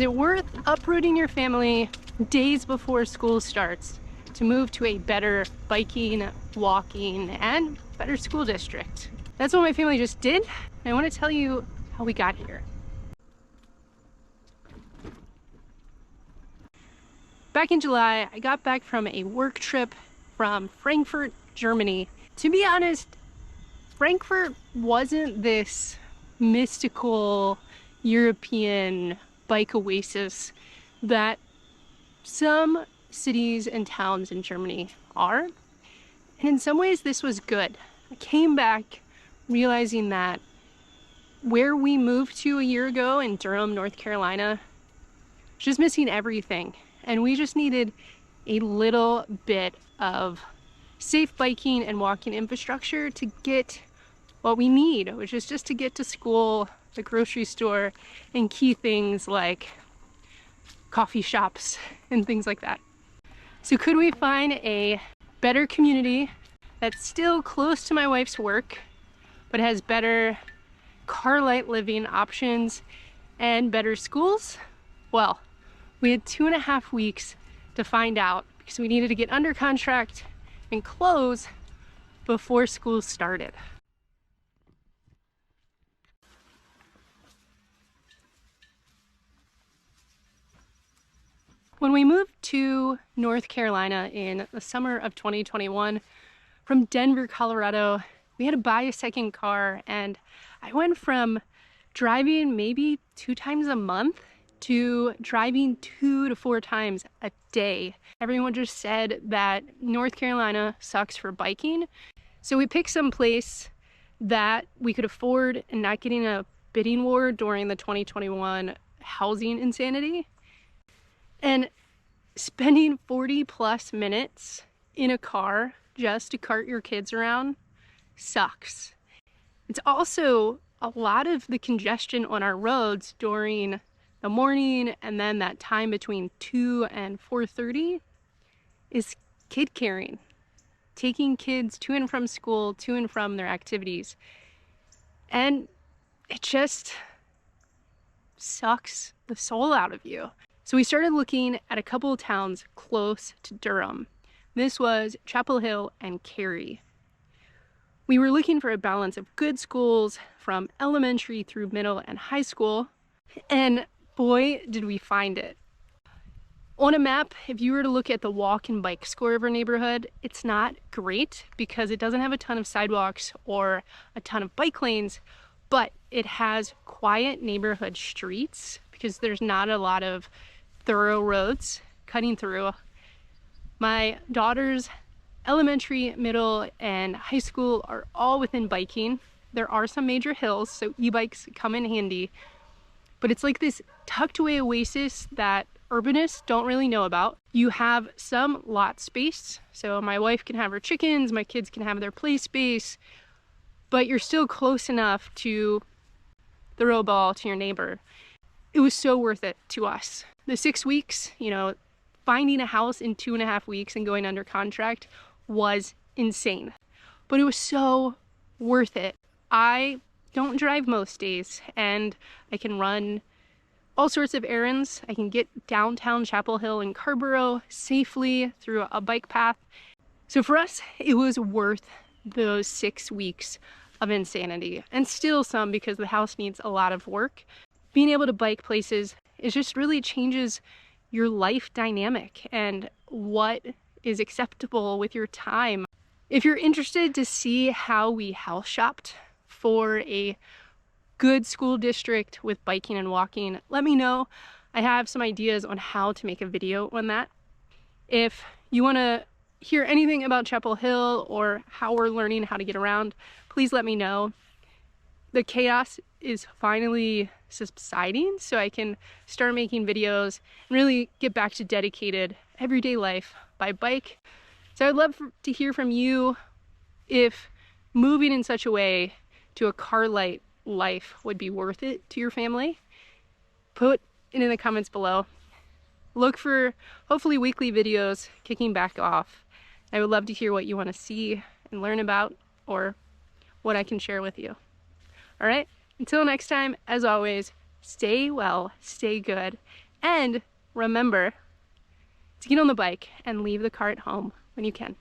it worth uprooting your family days before school starts to move to a better biking, walking, and better school district? That's what my family just did. And I want to tell you how we got here. Back in July, I got back from a work trip from Frankfurt, Germany. To be honest, Frankfurt wasn't this mystical European bike oasis that some cities and towns in Germany are. And in some ways, this was good. I came back realizing that where we moved to a year ago in Durham, North Carolina, was just missing everything. And we just needed a little bit of safe biking and walking infrastructure to get what we need, which is just to get to school, the grocery store, and key things like coffee shops and things like that. So could we find a better community that's still close to my wife's work, but has better car light living options and better schools? Well, we had 2.5 weeks to find out because we needed to get under contract and close before school started. When we moved to North Carolina in the summer of 2021 from Denver, Colorado, we had to buy a second car, and I went from driving maybe 2 times a month to driving 2 to 4 times a day. Everyone just said that North Carolina sucks for biking. So we picked some place that we could afford and not getting a bidding war during the 2021 housing insanity. And spending 40+ minutes in a car just to cart your kids around sucks. It's also a lot of the congestion on our roads during the morning, and then that time between 2 and 4:30 is kid carrying, taking kids to and from school, to and from their activities. And it just sucks the soul out of you. So we started looking at a couple of towns close to Durham. This was Chapel Hill and Cary. We were looking for a balance of good schools from elementary through middle and high school, and boy, did we find it. On a map, if you were to look at the walk and bike score of our neighborhood, it's not great because it doesn't have a ton of sidewalks or a ton of bike lanes, but it has quiet neighborhood streets because there's not a lot of thorough roads cutting through. My daughter's elementary, middle, and high school are all within biking. There are some major hills, so e-bikes come in handy, but it's like this tucked away oasis that urbanists don't really know about. You have some lot space, so my wife can have her chickens, my kids can have their play space, but you're still close enough to throw a ball to your neighbor. It was so worth it to us. The 6 weeks, finding a house in 2.5 weeks and going under contract was insane, but it was so worth it. I don't drive most days, and I can run all sorts of errands. I can get downtown Chapel Hill and Carborough safely through a bike path. So for us, it was worth those 6 weeks of insanity, and still some because the house needs a lot of work. Being able to bike places, it just really changes your life dynamic and what is acceptable with your time. If you're interested to see how we house shopped for a good school district with biking and walking, let me know. I have some ideas on how to make a video on that. If you want to hear anything about Chapel Hill or how we're learning how to get around, please let me know. The chaos is finally subsiding, so I can start making videos and really get back to dedicated everyday life by bike. So I'd love to hear from you if moving in such a way to a car light life would be worth it to your family. Put it in the comments below. Look for hopefully weekly videos kicking back off. I would love to hear what you want to see and learn about, or what I can share with you. All right, until next time, as always, stay well, stay good, And remember to get on the bike and leave the car at home when you can.